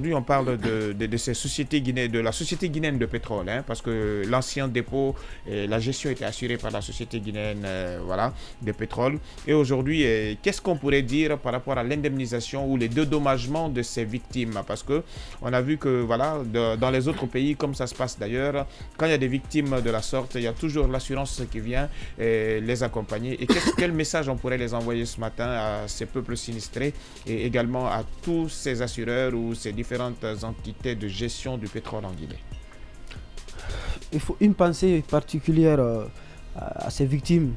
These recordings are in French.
aujourd'hui, on parle de ces sociétés guinéennes, de la société guinéenne de pétrole, hein, parce que l'ancien dépôt, la gestion était assurée par la société guinéenne voilà, de pétrole. Et aujourd'hui, qu'est-ce qu'on pourrait dire par rapport à l'indemnisation ou les dédommagements de ces victimes? Parce que on a vu que voilà, dans les autres pays, comme ça se passe d'ailleurs, quand il y a des victimes de la sorte, il y a toujours l'assurance qui vient les accompagner. Et quel message on pourrait les envoyer ce matin à ces peuples sinistrés et également à tous ces assureurs ou ces différentes entités de gestion du pétrole en Guinée? Il faut une pensée particulière à ces victimes,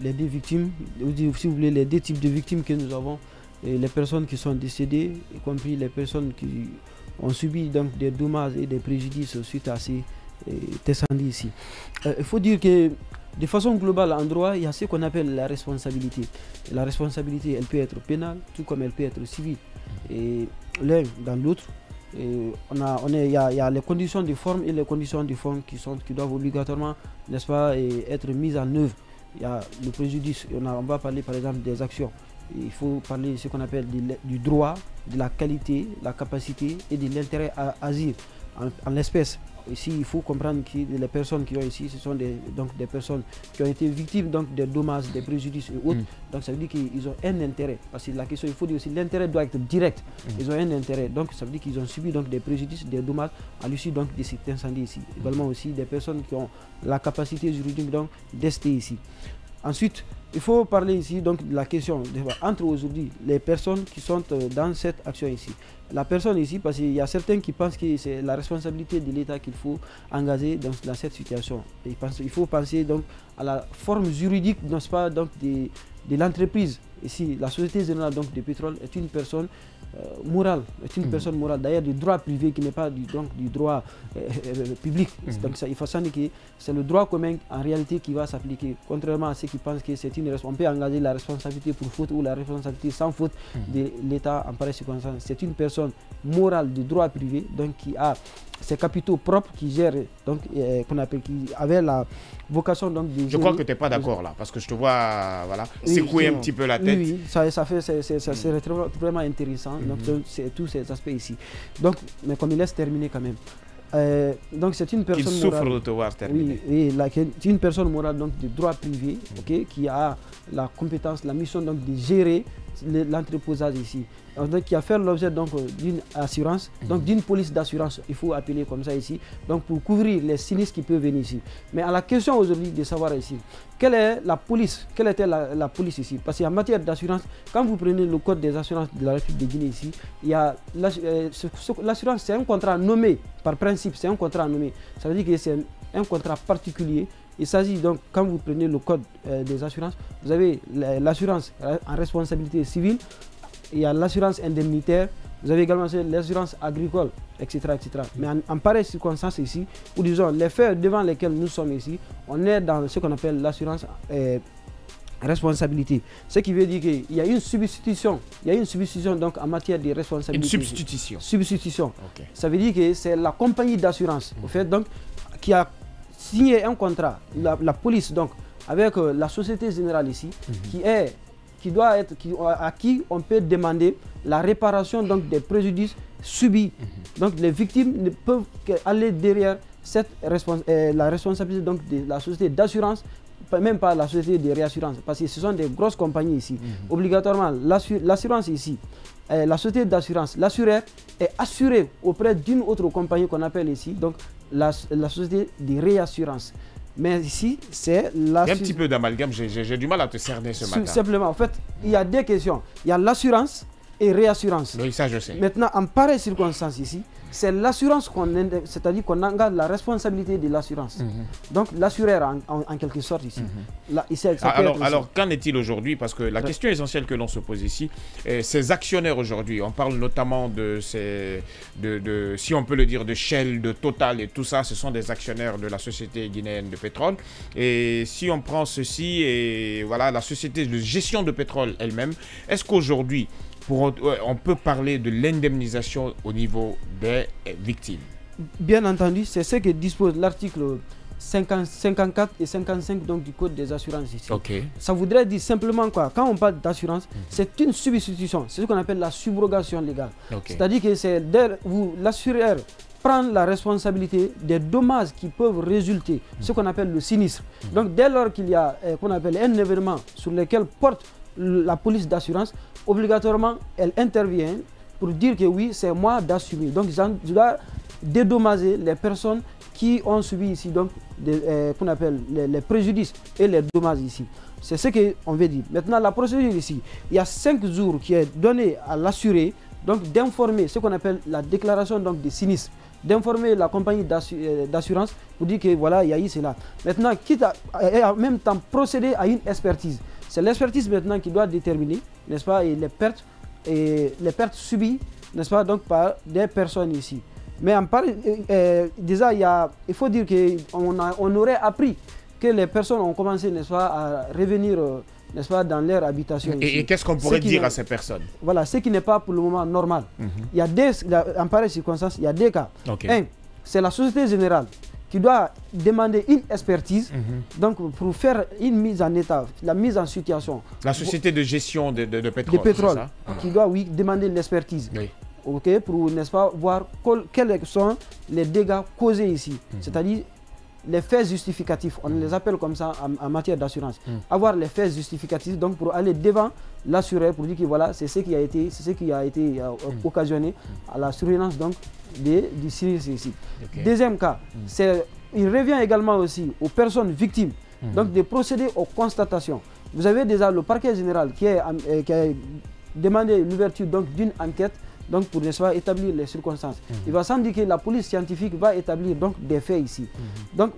les deux victimes, si vous voulez, les deux types de victimes que nous avons, et les personnes qui sont décédées, y compris les personnes qui ont subi donc des dommages et des préjudices suite à ces incendies ici. Il faut dire que de façon globale, en droit, il y a ce qu'on appelle la responsabilité. La responsabilité, elle peut être pénale, tout comme elle peut être civile. Et l'un dans l'autre, il y a les conditions de forme et les conditions de fond qui doivent obligatoirement, n'est-ce pas, être mises en œuvre. Il y a le préjudice, on va parler par exemple des actions. Il faut parler de ce qu'on appelle du droit, de la qualité, la capacité et de l'intérêt à agir en l'espèce. Ici, il faut comprendre que les personnes qui ont ici, ce sont des personnes qui ont été victimes donc, des dommages, des préjudices et autres. Donc ça veut dire qu'ils ont un intérêt. Parce que la question, il faut dire aussi, l'intérêt doit être direct. Ils ont un intérêt. Donc ça veut dire qu'ils ont subi donc, des préjudices, des dommages à l'issue de cet incendie ici. Également aussi des personnes qui ont la capacité juridique d'ester ici. Ensuite, il faut parler ici donc de la question entre aujourd'hui les personnes qui sont dans cette action ici. La personne ici, parce qu'il y a certains qui pensent que c'est la responsabilité de l'État qu'il faut engager dans cette situation. Il faut penser donc à la forme juridique, n'est-ce pas, donc de l'entreprise. Ici, la Société Générale donc, de pétrole est une personne morale, personne morale, d'ailleurs du droit privé qui n'est pas du droit public. Donc ça, il faut savoir que c'est le droit commun en réalité qui va s'appliquer, contrairement à ceux qui pensent que c'est on peut engager la responsabilité pour faute ou la responsabilité sans faute de l'État en pareille circonstance. C'est une personne morale du droit privé, donc qui a ses capitaux propres, qui gère, donc qu'on appelle, qui avait la vocation donc de. Je crois que tu n'es pas d'accord là, parce que je te vois voilà, secouer un petit peu la tête. Oui, ça c'est vraiment intéressant. Donc c'est tous ces aspects ici. Donc, mais comme il laisse terminer quand même. Donc c'est une personne morale. Il souffre de te voir terminer. Oui, c'est une personne morale donc de droit privé, qui a la compétence, la mission donc de gérer l'entreposage ici. Donc qui a fait l'objet donc d'une assurance, donc d'une police d'assurance, il faut appeler comme ça ici, donc pour couvrir les sinistres qui peuvent venir ici. Mais à la question aujourd'hui de savoir ici, quelle est la police, quelle était la police ici? Parce qu'en matière d'assurance, quand vous prenez le code des assurances de la République de Guinée ici, il y a l'assurance, c'est un contrat nommé, par principe, c'est un contrat nommé. Ça veut dire que c'est un contrat particulier. Il s'agit donc, quand vous prenez le code des assurances, vous avez l'assurance en responsabilité civile, il y a l'assurance indemnitaire, vous avez également l'assurance agricole, etc. etc. Mais en pareille circonstance ici, ou disons les faits devant lesquels nous sommes ici, on est dans ce qu'on appelle l'assurance responsabilité. Ce qui veut dire qu'il y a une substitution. Il y a une substitution donc en matière de responsabilité. Une substitution. Substitution. Okay. Ça veut dire que c'est la compagnie d'assurance, au fait, donc, qui a signé un contrat, la police donc, avec la Société Générale ici, à qui on peut demander la réparation donc, des préjudices subis. Donc les victimes ne peuvent qu'aller derrière la responsabilité donc, de la société d'assurance, même pas la société de réassurance, parce que ce sont des grosses compagnies ici. Obligatoirement, l'assurance ici, la société d'assurance, l'assureur est assuré auprès d'une autre compagnie qu'on appelle ici, donc la société de réassurance. Mais ici, c'est la... Il y a un petit peu d'amalgame, j'ai du mal à te cerner ce matin. Simplement, en fait, il y a deux questions. Il y a l'assurance et réassurance. Oui, ça je sais. Maintenant, en pareille circonstance ici, c'est l'assurance c'est-à-dire qu'on engage la responsabilité de l'assurance. Donc l'assureur en quelque sorte ici. Alors qu'en est-il aujourd'hui? Parce que la question essentielle que l'on se pose ici, ces actionnaires aujourd'hui, on parle notamment de si on peut le dire, de Shell, de Total et tout ça, ce sont des actionnaires de la société guinéenne de pétrole. Et si on prend ceci et voilà la société de gestion de pétrole elle-même, est-ce qu'aujourd'hui on peut parler de l'indemnisation au niveau des victimes? Bien entendu, c'est ce que dispose l'article 54 et 55 donc, du Code des assurances ici. Okay. Ça voudrait dire simplement quoi? Quand on parle d'assurance, c'est une substitution. C'est ce qu'on appelle la subrogation légale. Okay. C'est-à-dire que c'est l'assureur prend la responsabilité des dommages qui peuvent résulter, ce qu'on appelle le sinistre. Donc dès lors qu'il y a qu'on appelle un événement sur lequel porte la police d'assurance, obligatoirement elle intervient pour dire que oui, c'est moi d'assumer. Donc je dois dédommager les personnes qui ont subi ici donc qu'on appelle les préjudices et les dommages ici. C'est ce qu'on veut dire. Maintenant, la procédure ici, il y a 5 jours qui est donné à l'assuré donc d'informer ce qu'on appelle la déclaration donc des sinistres, d'informer la compagnie d'assurance pour dire que voilà, il y a eu cela. Maintenant, quitte à en même temps procéder à une expertise. C'est l'expertise maintenant qui doit déterminer, n'est-ce pas, et les pertes subies, n'est-ce pas, donc par des personnes ici. Mais déjà, il faut dire qu'on aurait appris que les personnes ont commencé, n'est-ce pas, à revenir, n'est-ce pas, dans leur habitation. Et qu'est-ce qu'on pourrait dire à ces personnes? Voilà, ce qui n'est pas pour le moment normal. Il y a en pareille circonstance, il y a des cas. Okay. Un, c'est la Société Générale qui doit demander une expertise donc pour faire une mise en état, la mise en situation. La Société de gestion de pétrole. De pétrole, qui doit, oui, demander l'expertise. Oui. Okay, pour, n'est-ce pas, voir quels sont les dégâts causés ici. C'est-à-dire les faits justificatifs, on les appelle comme ça en matière d'assurance. Avoir les faits justificatifs, donc pour aller devant l'assureur, pour dire que voilà, c'est ce qui a été, occasionné à la surveillance donc du sinistre ici. Okay. Deuxième cas, il revient également aussi aux personnes victimes, donc de procéder aux constatations. Vous avez déjà le parquet général qui a demandé l'ouverture d'une enquête donc pour, n'est-ce pas, établir les circonstances. Il va s'indiquer que la police scientifique va établir donc des faits ici. Donc,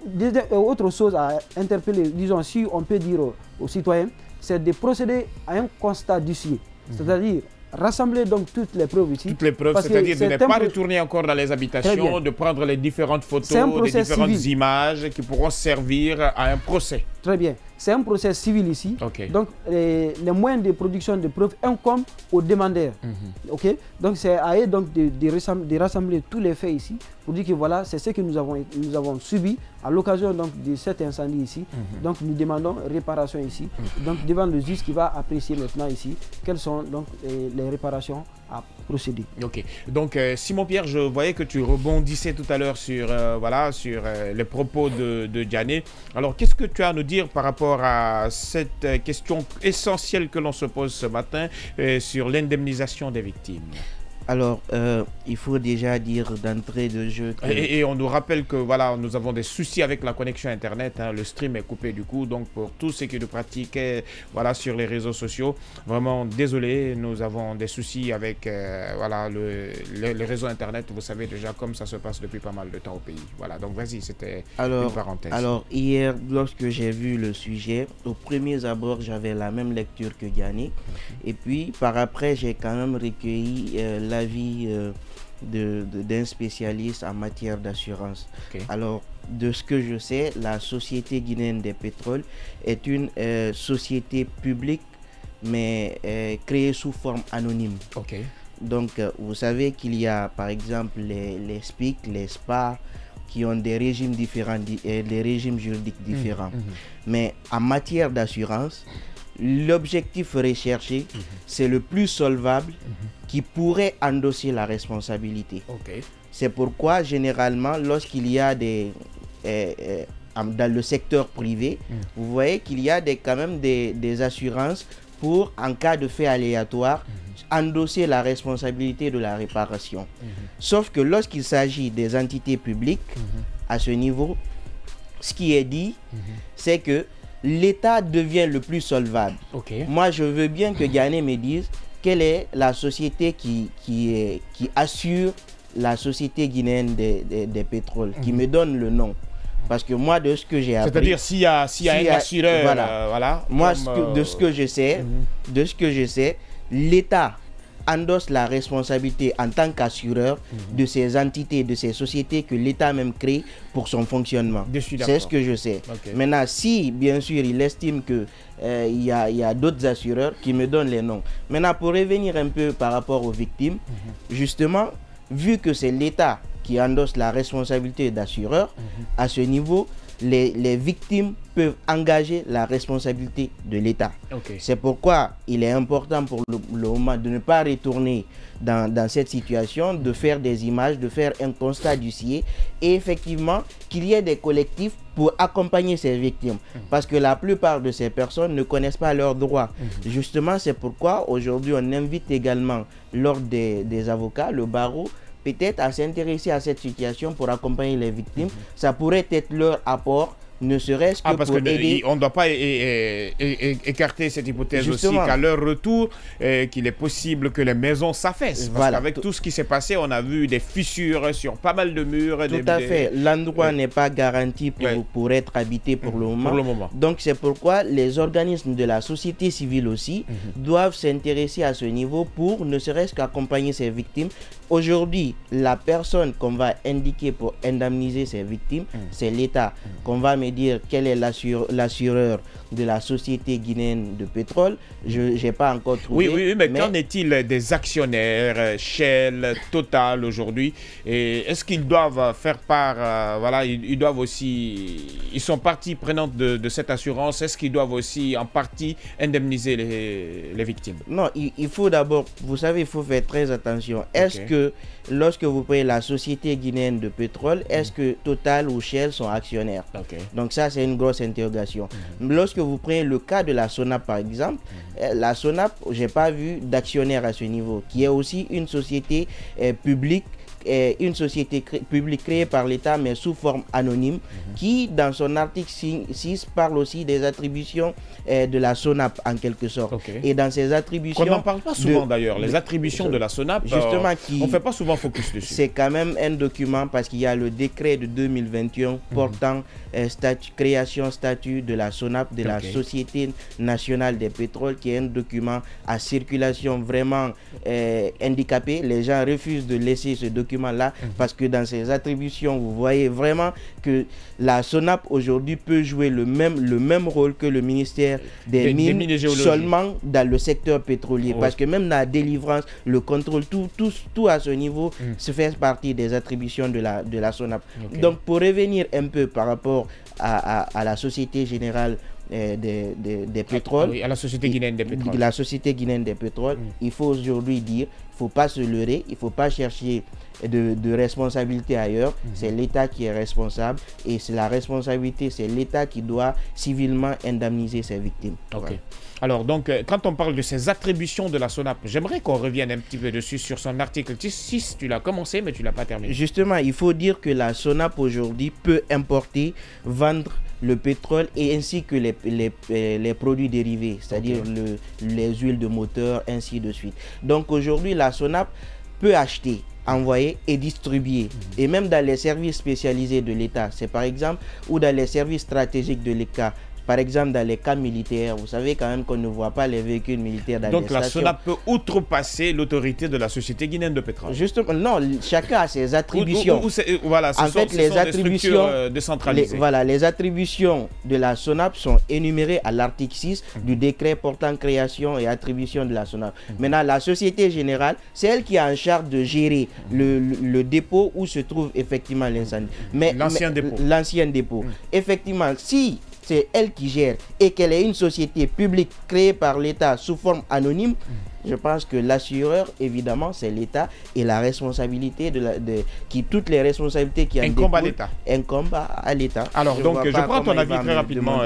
autre chose à interpeller, disons, si on peut dire aux citoyens, c'est de procéder à un constat d'huissier. C'est-à-dire rassembler donc toutes les preuves ici. Toutes les preuves, c'est-à-dire de ne pas retourner encore dans les habitations, de prendre les différentes photos, les différentes images qui pourront servir à un procès. Très bien. C'est un procès civil ici. Okay. Donc, les moyens de production de preuves incombent aux demandeurs. Okay? Donc, c'est à eux donc, de rassembler tous les faits ici pour dire que voilà, c'est ce que nous avons subi à l'occasion de cet incendie ici. Donc, nous demandons réparation ici. Donc, devant le juge qui va apprécier maintenant ici quelles sont donc les réparations à procéder. Ok. Donc, Simon-Pierre, je voyais que tu rebondissais tout à l'heure sur, sur les propos de Diané. Alors, qu'est-ce que tu as à nous dire par rapport à cette question essentielle que l'on se pose ce matin sur l'indemnisation des victimes? Alors, il faut déjà dire d'entrée de jeu que... Et on nous rappelle que voilà, nous avons des soucis avec la connexion Internet. Le stream est coupé du coup. Donc, pour tous ceux qui nous pratiquent voilà, sur les réseaux sociaux, vraiment désolé, nous avons des soucis avec voilà, le réseau Internet. Vous savez déjà comme ça se passe depuis pas mal de temps au pays. Voilà, donc vas-y, c'était une parenthèse. Alors, hier, lorsque j'ai vu le sujet, au premier abord, j'avais la même lecture que Diané. Et puis, par après, j'ai quand même recueilli l'avis d'un spécialiste en matière d'assurance. Okay. Alors, de ce que je sais, la Société guinéenne des pétroles est une société publique, mais créée sous forme anonyme. Okay. Donc, vous savez qu'il y a, par exemple, les SPIC, les SPA, qui ont des régimes différents, des régimes juridiques différents. Mais en matière d'assurance, l'objectif recherché, c'est le plus solvable qui pourrait endosser la responsabilité. Okay. C'est pourquoi, généralement, lorsqu'il y a dans le secteur privé, vous voyez qu'il y a quand même des assurances pour, en cas de fait aléatoire, endosser la responsabilité de la réparation. Sauf que lorsqu'il s'agit des entités publiques, à ce niveau, ce qui est dit, c'est que l'État devient le plus solvable. Okay. Moi, je veux bien que Diané me dise quelle est la société qui assure la Société guinéenne des pétroles, qui me donne le nom. Parce que moi, de ce que j'ai appris... C'est-à-dire s'il y a un assureur... Voilà. Moi, de ce que je sais, l'État endosse la responsabilité en tant qu'assureur de ces entités, de ces sociétés que l'État même crée pour son fonctionnement. C'est ce que je sais. Okay. Maintenant, si bien sûr il estime que il y a d'autres assureurs qui me donnent les noms. Maintenant, pour revenir un peu par rapport aux victimes, justement, vu que c'est l'État qui endosse la responsabilité d'assureur, à ce niveau, les victimes peuvent engager la responsabilité de l'État. C'est pourquoi il est important pour le moment de ne pas retourner dans cette situation, de faire des images, de faire un constat d'huissier et effectivement qu'il y ait des collectifs pour accompagner ces victimes. Parce que la plupart de ces personnes ne connaissent pas leurs droits. Justement, c'est pourquoi aujourd'hui on invite également l'ordre des avocats, le barreau, peut-être à s'intéresser à cette situation pour accompagner les victimes. Ça pourrait être leur apport, ne serait-ce que parce pour aider. On ne doit pas écarter cette hypothèse Justement. aussi qu'à leur retour, qu'il est possible que les maisons s'affaissent. Parce qu'avec tout ce qui s'est passé, on a vu des fissures sur pas mal de murs. Tout à fait. L'endroit n'est pas garanti pour être habité pour le moment. Donc c'est pourquoi les organismes de la société civile aussi doivent s'intéresser à ce niveau pour ne serait-ce qu'accompagner ces victimes. Aujourd'hui, la personne qu'on va indiquer pour indemniser ces victimes, c'est l'État. Qu'on va me dire quel est l'assureur de la société guinéenne de pétrole. Je n'ai pas encore trouvé. Oui, mais qu'en est-il des actionnaires, Shell, Total aujourd'hui? Est-ce qu'ils doivent faire part, voilà, ils doivent aussi, ils sont partie prenante de cette assurance, est-ce qu'ils doivent aussi en partie indemniser les victimes? Non, il faut d'abord, vous savez, il faut faire très attention. Est-ce que lorsque vous prenez la société guinéenne de pétrole, est-ce que Total ou Shell sont actionnaires? Donc ça, c'est une grosse interrogation. Lorsque vous prenez le cas de la SONAP, par exemple, la SONAP, je n'ai pas vu d'actionnaire à ce niveau, qui est aussi une société publique, une société publique créée par l'État mais sous forme anonyme, qui dans son article 6 parle aussi des attributions de la SONAP en quelque sorte. Et dans ces attributions... On n'en parle pas souvent d'ailleurs, les attribution de la SONAP, justement, on ne fait pas souvent focus dessus. C'est quand même un document parce qu'il y a le décret de 2021 portant création statut de la SONAP, de la Société Nationale des Pétroles, qui est un document à circulation vraiment handicapé. Les gens refusent de laisser ce document-là parce que dans ses attributions, vous voyez vraiment que la SONAP aujourd'hui peut jouer le même rôle que le ministère des Mines seulement dans le secteur pétrolier. Parce que même la délivrance, le contrôle, tout à ce niveau se fait partie des attributions de la SONAP. Donc pour revenir un peu par rapport à la Société Générale des pétroles, à la Société Guinéenne des Pétroles. La Société Guinéenne des Pétroles, il faut aujourd'hui dire, il ne faut pas se leurrer, il ne faut pas chercher de responsabilité ailleurs. C'est l'État qui est responsable et c'est la responsabilité, c'est l'État qui doit civilement indemniser ses victimes. Alors donc, quand on parle de ces attributions de la SONAP, j'aimerais qu'on revienne un petit peu dessus sur son article 6. Tu l'as commencé, mais tu ne l'as pas terminé. Justement, il faut dire que la SONAP aujourd'hui peut importer, vendre le pétrole et ainsi que les produits dérivés, c'est-à-dire les huiles de moteur, ainsi de suite. Donc aujourd'hui, la SONAP peut acheter, envoyer et distribuer. Et même dans les services spécialisés de l'État, c'est par exemple, ou dans les services stratégiques de l'État, par exemple dans les cas militaires, vous savez quand même qu'on ne voit pas les véhicules militaires dans les stations. Donc la SONAP peut outrepasser l'autorité de la Société Guinéenne de Pétrole. Justement, non, chacun a ses attributions. Voilà, en fait, les attributions décentralisées. Les attributions de la SONAP sont énumérées à l'article 6 du décret portant création et attribution de la SONAP. Maintenant, la Société Générale, c'est elle qui est en charge de gérer le dépôt où se trouve effectivement l'incendie. L'ancien dépôt. Effectivement, si c'est elle qui gère et qu'elle est une société publique créée par l'État sous forme anonyme, je pense que l'assureur, évidemment, c'est l'État et la responsabilité toutes les responsabilités qui incombent à l'État. Incombent à l'État. Alors, je prends ton avis très rapidement,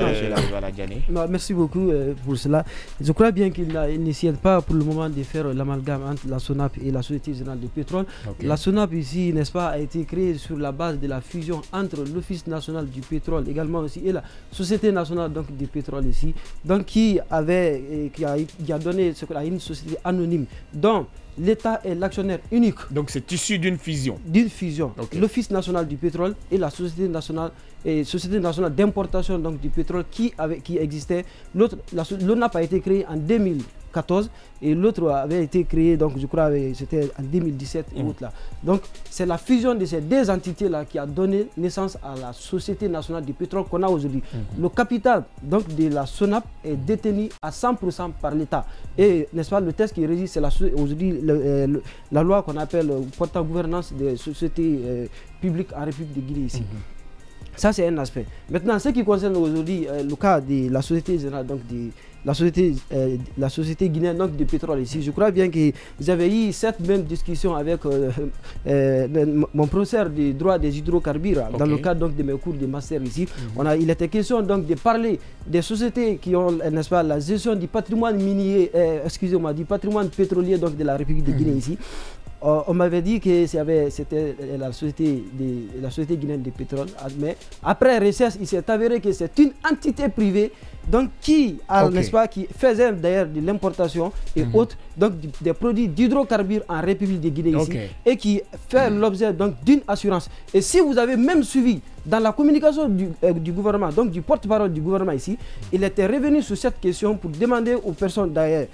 merci beaucoup pour cela. Je crois bien qu'il n'essaie pas pour le moment de faire l'amalgame entre la SONAP et la Société Générale de Pétrole. La SONAP ici, n'est-ce pas, a été créée sur la base de la fusion entre l'Office National du Pétrole également aussi et la Société Nationale donc, du Pétrole ici, donc qui a donné ce qu'on a une société anonyme dont l'État est l'actionnaire unique. Donc c'est issu d'une fusion. D'une fusion. L'Office national du pétrole et la Société nationale d'importation donc du pétrole qui existait. L'ONAP a été créée en 2014 et l'autre avait été créé, donc je crois c'était en 2017 et autres là. Donc c'est la fusion de ces deux entités là qui a donné naissance à la Société nationale du pétrole qu'on a aujourd'hui. Le capital donc de la SONAP est détenu à 100% par l'État. Et n'est-ce pas, le texte qui régit, c'est aujourd'hui la loi qu'on appelle portant gouvernance des sociétés publiques en République de Guinée ici. Ça, c'est un aspect. Maintenant, ce qui concerne aujourd'hui le cas de la Société Générale, donc la société guinéenne donc, de pétrole ici, je crois bien que vous avez eu cette même discussion avec mon professeur de droit des hydrocarbures dans le cadre donc, de mes cours de master ici. Il était question donc, de parler des sociétés qui ont, n'est-ce pas, la gestion du patrimoine minier, excusez-moi, du patrimoine pétrolier donc, de la République de Guinée ici. On m'avait dit que c'était la société guinéenne de pétrole, mais après recherche, il s'est avéré que c'est une entité privée donc qui faisait d'ailleurs de l'importation et autres donc des produits d'hydrocarbures en République de Guinée ici et qui fait l'objet donc d'une assurance. Et si vous avez même suivi dans la communication du gouvernement, donc du porte-parole du gouvernement ici, il était revenu sur cette question pour demander aux personnes d'ailleurs.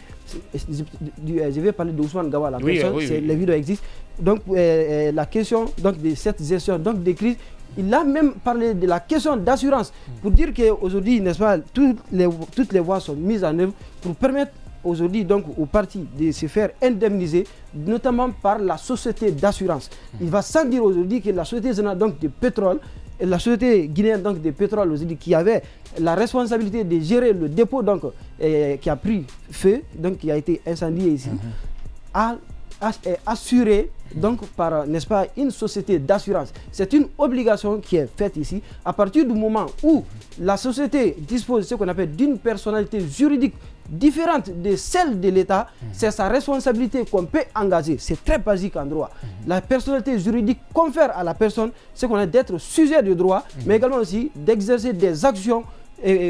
Je vais parler d'Ousmane Gawa, la personne, les vidéos existent. Donc la question donc, de cette gestion donc, des crises, il a même parlé de la question d'assurance pour dire qu'aujourd'hui, n'est-ce pas, toutes les voies sont mises en œuvre pour permettre aujourd'hui donc aux partis de se faire indemniser, notamment par la société d'assurance. Il va sans dire aujourd'hui que la société générale donc, de pétrole, la société guinéenne donc, de pétrole aujourd'hui, qui avait la responsabilité de gérer le dépôt donc, qui a pris feu, donc qui a été incendié ici, est assuré donc par, n'est-ce pas, une société d'assurance. C'est une obligation qui est faite ici. À partir du moment où la société dispose de ce qu'on appelle d'une personnalité juridique différente de celle de l'État, c'est sa responsabilité qu'on peut engager. C'est très basique en droit. La personnalité juridique confère à la personne ce qu'on a d'être sujet de droit, mais également aussi d'exercer des actions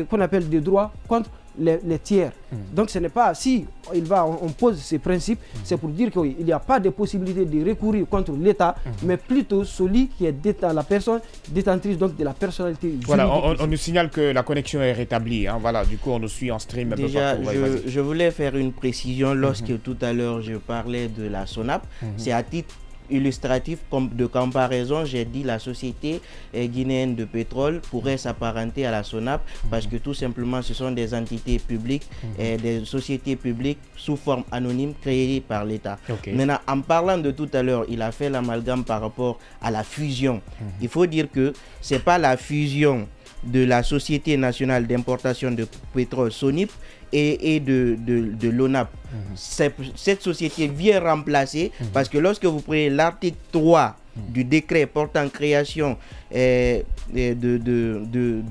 qu'on appelle des droits contre les tiers. Donc ce n'est pas, si on pose ces principes, c'est pour dire qu'il n'y a pas de possibilité de recourir contre l'État, mais plutôt celui qui est la personne détentrice donc de la personnalité juridique. Voilà, on nous signale que la connexion est rétablie. Hein, voilà, du coup on nous suit en stream. Déjà, je voulais faire une précision lorsque tout à l'heure je parlais de la SONAP. C'est à titre illustratif de comparaison, j'ai dit la société guinéenne de pétrole pourrait s'apparenter à la SONAP parce que tout simplement ce sont des entités publiques et des sociétés publiques sous forme anonyme créées par l'État. Maintenant, en parlant de tout à l'heure, il a fait l'amalgame par rapport à la fusion. Il faut dire que c'est pas la fusion de la Société nationale d'importation de pétrole SONIP et de l'ONAP. Cette société vient remplacer parce que lorsque vous prenez l'article 3 du décret portant création de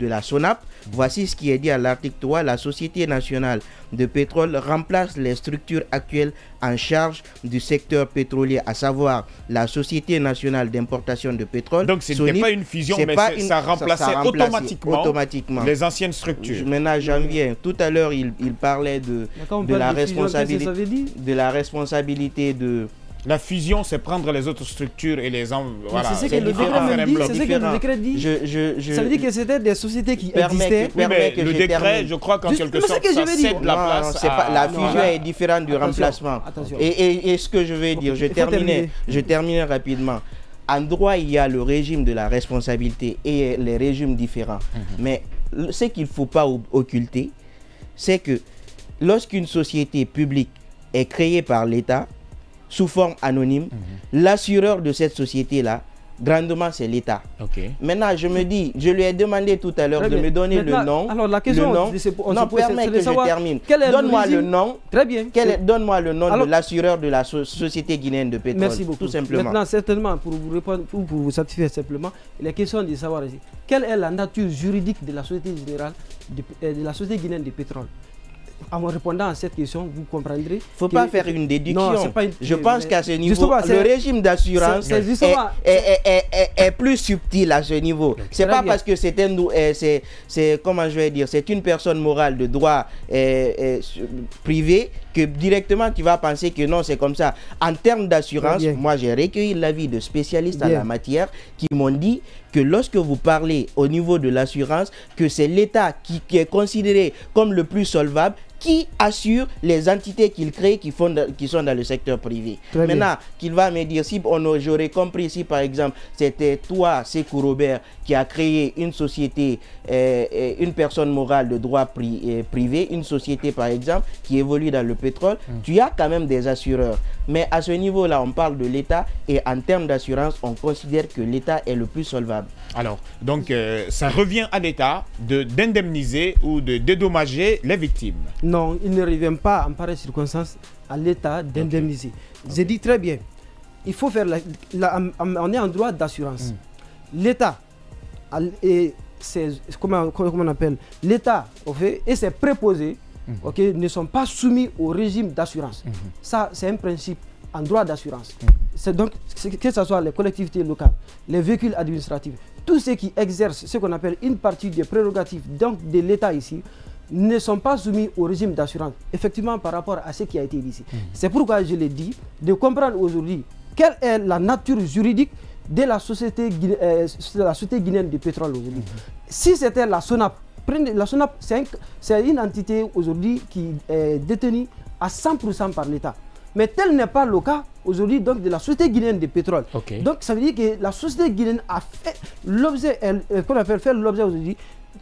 la SONAP, voici ce qui est dit à l'article 3. La Société nationale de pétrole remplace les structures actuelles en charge du secteur pétrolier, à savoir la Société nationale d'importation de pétrole. Donc ce n'est pas une fusion, mais ça remplaçait automatiquement les anciennes structures. Maintenant, j'en viens. Tout à l'heure, il parlait de la responsabilité de... La fusion, c'est prendre les autres structures et les voilà. C'est ce que le décret dit. Ça veut dire que c'était des sociétés qui existaient. Oui, mais le décret, je crois qu'en quelque sorte, ça cède la place. La fusion est différente du remplacement. Et ce que je vais dire, je termine rapidement. En droit, il y a le régime de la responsabilité et les régimes différents. Mais ce qu'il ne faut pas occulter, c'est que lorsqu'une société publique est créée par l'État, sous forme anonyme, l'assureur de cette société-là, grandement, c'est l'État. Maintenant, je me dis, je lui ai demandé tout à l'heure de me donner le nom. Alors, la question, non, permets que je termine. Donne-moi le nom. Très bien. Donne-moi le nom de l'assureur de la Société guinéenne de pétrole. Merci beaucoup. Tout simplement. Maintenant, certainement, pour vous répondre, pour vous satisfaire simplement, il est question de savoir ici, quelle est la nature juridique de la Société générale de la Société guinéenne de pétrole. En répondant à cette question, vous comprendrez. Il ne faut pas faire une déduction. Non, je pense qu'à ce niveau, le régime d'assurance est plus subtil à ce niveau. Ce n'est pas parce que c'est comment je vais dire, c'est une personne morale de droit privé que directement tu vas penser que non, c'est comme ça. En termes d'assurance, moi j'ai recueilli l'avis de spécialistes en la matière qui m'ont dit que lorsque vous parlez au niveau de l'assurance, que c'est l'État qui est considéré comme le plus solvable, qui assure les entités qu'il crée qui sont dans le secteur privé. Maintenant, qu'il va me dire, si j'aurais compris, si par exemple c'était toi, Sékou Robert, qui a créé une société, une personne morale de droit privé, une société par exemple, qui évolue dans le pétrole, tu as quand même des assureurs. Mais à ce niveau-là, on parle de l'État et en termes d'assurance, on considère que l'État est le plus solvable. Alors, donc, ça revient à l'État d'indemniser ou de dédommager les victimes. Non, il ne revient pas en pareille circonstance à l'État d'indemniser. J'ai dit très bien, il faut faire on est en droit d'assurance. L'État, comment on appelle, l'État et ses préposés ne sont pas soumis au régime d'assurance. Ça, c'est un principe en droit d'assurance. C'est donc, que ce soit les collectivités locales, les véhicules administratifs, tous ceux qui exercent ce qu'on appelle une partie des prérogatives donc de l'État ici, ne sont pas soumis au régime d'assurance, effectivement par rapport à ce qui a été dit ici. C'est pourquoi je l'ai dit, de comprendre aujourd'hui quelle est la nature juridique de la société guinéenne de pétrole aujourd'hui. Si c'était la SONAP, la SONAP c'est une entité aujourd'hui qui est détenue à 100% par l'État. Mais tel n'est pas le cas aujourd'hui donc de la société guinéenne de pétrole. Donc ça veut dire que la société guinéenne a fait l'objet, qu'on appelle faire l'objet aujourd'hui,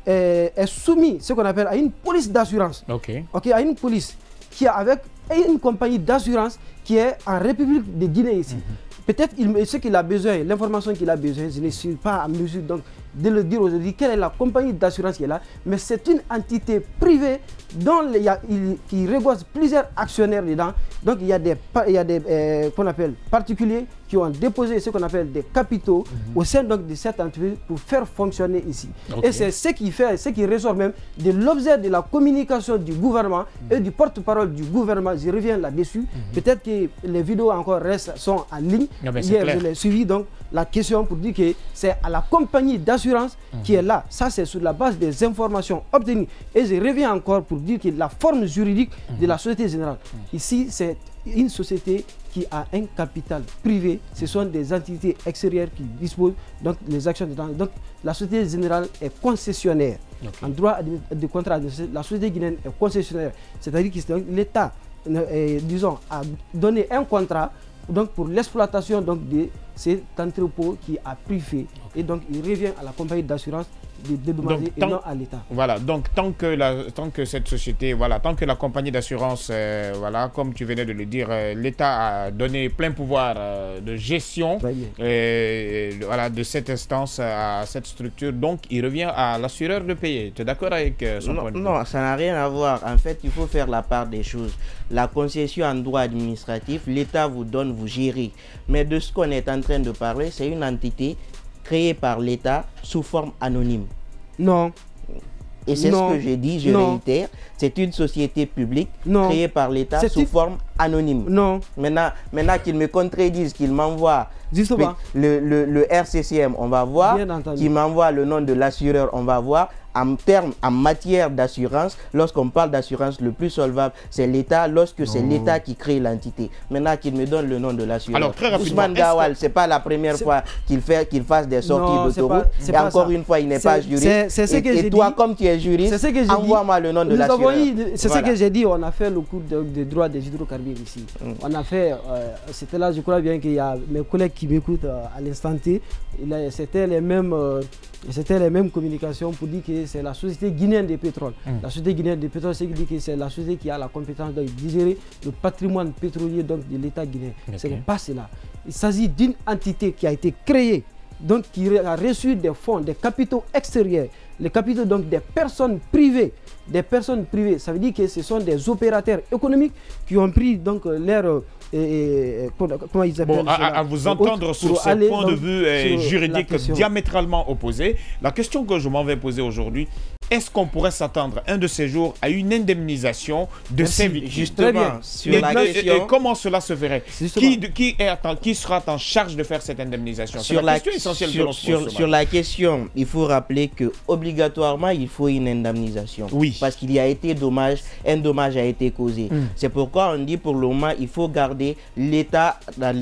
est soumis ce qu'on appelle à une police d'assurance. À une police qui est avec une compagnie d'assurance qui est en République de Guinée ici. Peut-être ce qu'il a besoin, l'information qu'il a besoin, je ne suis pas en mesure donc de le dire aujourd'hui, quelle est la compagnie d'assurance qui est là, mais c'est une entité privée dont qui regorge plusieurs actionnaires dedans. Donc il y a des qu'on appelle particuliers qui ont déposé ce qu'on appelle des capitaux au sein donc de cette entreprise pour faire fonctionner ici. Et c'est ce qui ressort même de l'objet de la communication du gouvernement et du porte-parole du gouvernement. Je reviens là-dessus. Peut-être que les vidéos encore sont en ligne. Hier, je l'ai suivi donc la question pour dire que c'est à la compagnie d'assurance qui est là. Ça, c'est sur la base des informations obtenues. Et je reviens encore pour dire que la forme juridique de la Société Générale, ici, c'est une société qui a un capital privé. Ce sont des entités extérieures qui disposent donc les actions dedans. Donc, la Société Générale est concessionnaire. En droit de contrat, la Société guinéenne est concessionnaire. C'est-à-dire que l'État, disons, a donné un contrat donc pour l'exploitation de cet entrepôt qui a pris fait. Et donc il revient à la compagnie d'assurance de dédommager et non à l'État. Voilà, donc tant que cette société, voilà, tant que la compagnie d'assurance, voilà, comme tu venais de le dire, l'État a donné plein pouvoir de gestion voilà, de cette instance à cette structure, donc il revient à l'assureur de payer. Tu es d'accord avec son point de vue? Non, ça n'a rien à voir. En fait, il faut faire la part des choses. La concession en droit administratif, l'État vous donne, vous gérez. Mais de ce qu'on est en train de parler, c'est une entité créée par l'État sous forme anonyme. Non. Et c'est ce que j'ai dit, je réitère. C'est une société publique créée par l'État sous forme anonyme. Non. Maintenant qu'ils me contredisent, qu'ils m'envoient le RCCM, on va voir. Qu'ils m'envoient le nom de l'assureur, on va voir. En matière d'assurance, lorsqu'on parle d'assurance, le plus solvable, c'est l'État, lorsque c'est l'État qui crée l'entité. Maintenant qu'il me donne le nom de l'assureur. Alors, très rapidement, Ousmane Gawal, c'est pas la première fois qu'il fasse des sorties d'autoroute. Et encore une fois, il n'est pas juriste. Et toi, comme tu es juriste, envoie-moi le nom de l'assureur. C'est ce que j'ai dit, on a fait le cours de droit des hydrocarbures ici. On a fait, c'était là, je crois bien qu'il y a mes collègues qui m'écoutent à l'instant T, c'était les mêmes communications pour dire que c'est la société guinéenne de pétrole. La société guinéenne de pétrole, c'est qui dit que c'est la société qui a la compétence de gérer le patrimoine pétrolier donc, de l'État guinéen. Ce n'est pas cela. Il s'agit d'une entité qui a été créée, donc qui a reçu des fonds, des capitaux extérieurs, les capitaux donc des personnes privées. Des personnes privées, ça veut dire que ce sont des opérateurs économiques qui ont pris donc leur comment ils appellent à vous entendre sur ce point de vue juridique diamétralement opposé, la question que je m'en vais poser aujourd'hui, est-ce qu'on pourrait s'attendre un de ces jours à une indemnisation de ces victimes? Justement, sur la question, et comment cela se ferait? Qui sera en charge de faire cette indemnisation? Sur la question, il faut rappeler que obligatoirement, il faut une indemnisation. Oui. Parce qu'il y a été un dommage a été causé. C'est pourquoi on dit pour le moment, il faut garder l'État dans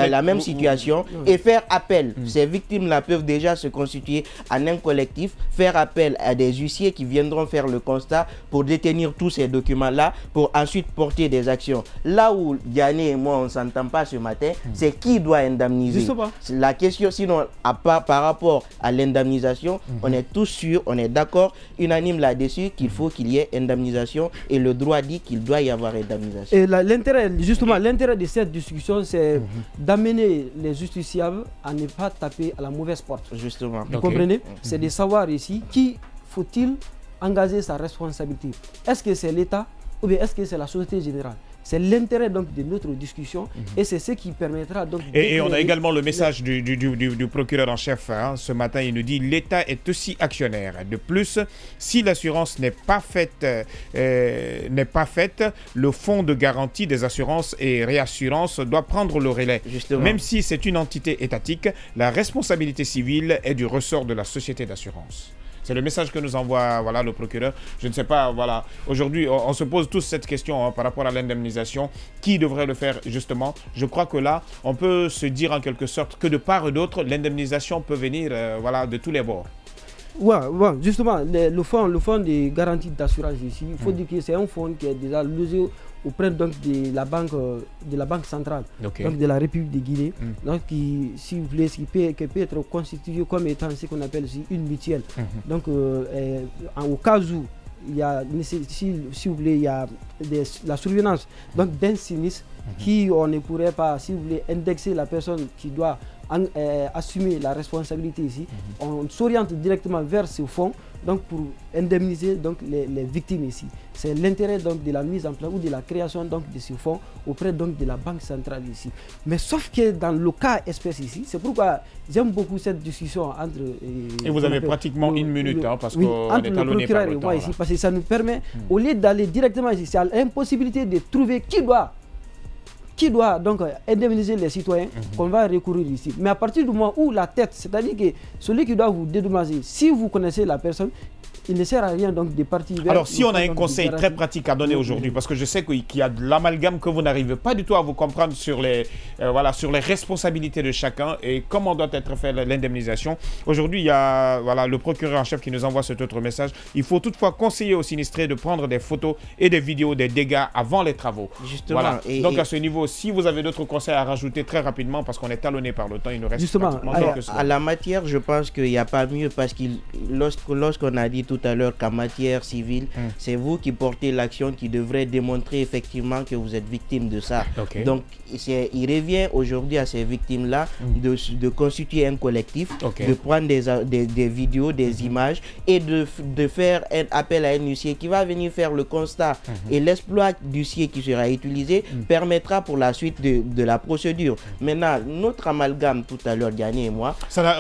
la même situation et faire appel. Ces victimes-là peuvent déjà se constituer en un collectif, faire appel à des huissiers qui viendront faire le constat pour détenir tous ces documents-là, pour ensuite porter des actions. Là où Diané et moi, on ne s'entend pas ce matin, c'est qui doit indemniser. La question, sinon, par rapport à l'indemnisation, on est tous sûrs, on est d'accord, unanime là-dessus, qu'il faut qu'il y ait indemnisation et le droit dit qu'il doit y avoir indemnisation. Et l'intérêt, justement, l'intérêt de cette discussion, c'est d'amener les justiciables à ne pas taper à la mauvaise porte. Justement. Vous comprenez? C'est de savoir ici qui faut-il engager sa responsabilité. Est-ce que c'est l'État ou bien est-ce que c'est la société générale? C'est l'intérêt donc de notre discussion et c'est ce qui permettra donc... Et on a également le message du procureur en chef. Hein. Ce matin, il nous dit l'État est aussi actionnaire. De plus, si l'assurance n'est pas faite, le fonds de garantie des assurances et réassurances doit prendre le relais. Justement. Même si c'est une entité étatique, la responsabilité civile est du ressort de la société d'assurance. C'est le message que nous envoie voilà, le procureur. Je ne sais pas, voilà. Aujourd'hui, on se pose tous cette question hein, par rapport à l'indemnisation. Qui devrait le faire justement? Je crois que là, on peut se dire en quelque sorte que de part et d'autre, l'indemnisation peut venir voilà, de tous les bords. Ouais, justement, le fonds de garantie d'assurance ici, il faut dire que c'est un fonds qui est déjà logé auprès donc de la banque centrale, donc de la République de Guinée, donc qui, si vous voulez, qui peut être constitué comme étant ce qu'on appelle aussi une mutuelle. Donc au cas où il y a, si vous voulez, il y a la survenance donc d'un sinistre qui on ne pourrait pas, si vous voulez, indexer la personne qui doit assumer la responsabilité ici, on s'oriente directement vers ce fonds donc pour indemniser donc les victimes ici. C'est l'intérêt donc de la mise en place ou de la création donc de ce fonds auprès donc de la banque centrale ici. Mais sauf que dans le cas espèce ici, c'est pourquoi j'aime beaucoup cette discussion entre... et vous avez pratiquement une minute hein, parce qu'on entre est le talonné procureur par le et moi temps, ici, parce que ça nous permet, au lieu d'aller directement ici, c'est l'impossibilité de trouver qui doit donc indemniser les citoyens qu'on va recourir ici. Mais à partir du moment où la tête, c'est-à-dire que celui qui doit vous dédommager, si vous connaissez la personne, il ne sert à rien donc de partir vers... Alors si on a un conseil très pratique à donner aujourd'hui, parce que je sais qu'il y a de l'amalgame que vous n'arrivez pas du tout à vous comprendre sur les, voilà, sur les responsabilités de chacun et comment doit être faite l'indemnisation. Aujourd'hui, il y a voilà, le procureur en chef qui nous envoie cet autre message. Il faut toutefois conseiller aux sinistrés de prendre des photos et des vidéos des dégâts avant les travaux. Justement. Voilà. Donc à ce niveau, si vous avez d'autres conseils à rajouter très rapidement, parce qu'on est talonné par le temps, il nous reste pratiquement quelques secondes. À la matière, je pense qu'il n'y a pas mieux parce que lorsqu'on a dit tout à l'heure qu'en matière civile, c'est vous qui portez l'action qui devrait démontrer effectivement que vous êtes victime de ça. Donc, il revient aujourd'hui à ces victimes-là de constituer un collectif, de prendre des vidéos, des images et de faire un appel à un huissier qui va venir faire le constat. Et l'exploit d'huissier qui sera utilisé permettra pour la suite de la procédure. Maintenant, notre amalgame tout à l'heure, Diané et moi,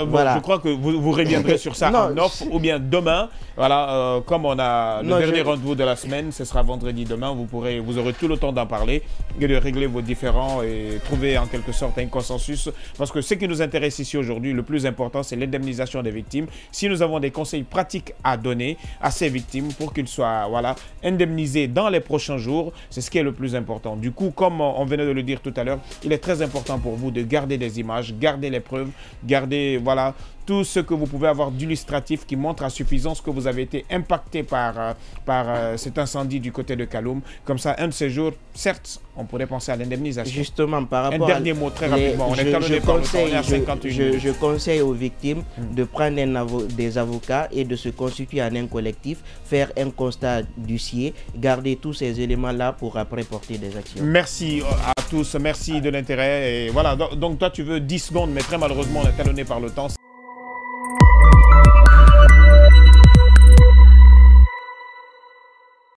voilà. Je crois que vous reviendrez sur ça en off ou bien demain. Voilà, comme on a le dernier rendez-vous de la semaine, ce sera vendredi demain, vous aurez tout le temps d'en parler et de régler vos différends et trouver en quelque sorte un consensus. Parce que ce qui nous intéresse ici aujourd'hui, le plus important, c'est l'indemnisation des victimes. Si nous avons des conseils pratiques à donner à ces victimes pour qu'ils soient voilà, indemnisés dans les prochains jours, c'est ce qui est le plus important. Du coup, comme on venait de le dire tout à l'heure, il est très important pour vous de garder des images, garder les preuves, garder voilà, tout ce que vous pouvez avoir d'illustratif qui montre à suffisance que vous avez été impacté par cet incendie du côté de Kaloum. Comme ça, un de ces jours, certes, on pourrait penser à l'indemnisation. Justement, par rapport un dernier mot très rapidement. On est talonné par le temps, on est à 51 minutes. Je conseille aux victimes de prendre des avocats et de se constituer en un collectif, faire un constat d'huissier, garder tous ces éléments-là pour après porter des actions. Merci à tous, merci de l'intérêt. Et voilà, donc toi tu veux 10 secondes, mais très malheureusement on est talonné par le temps.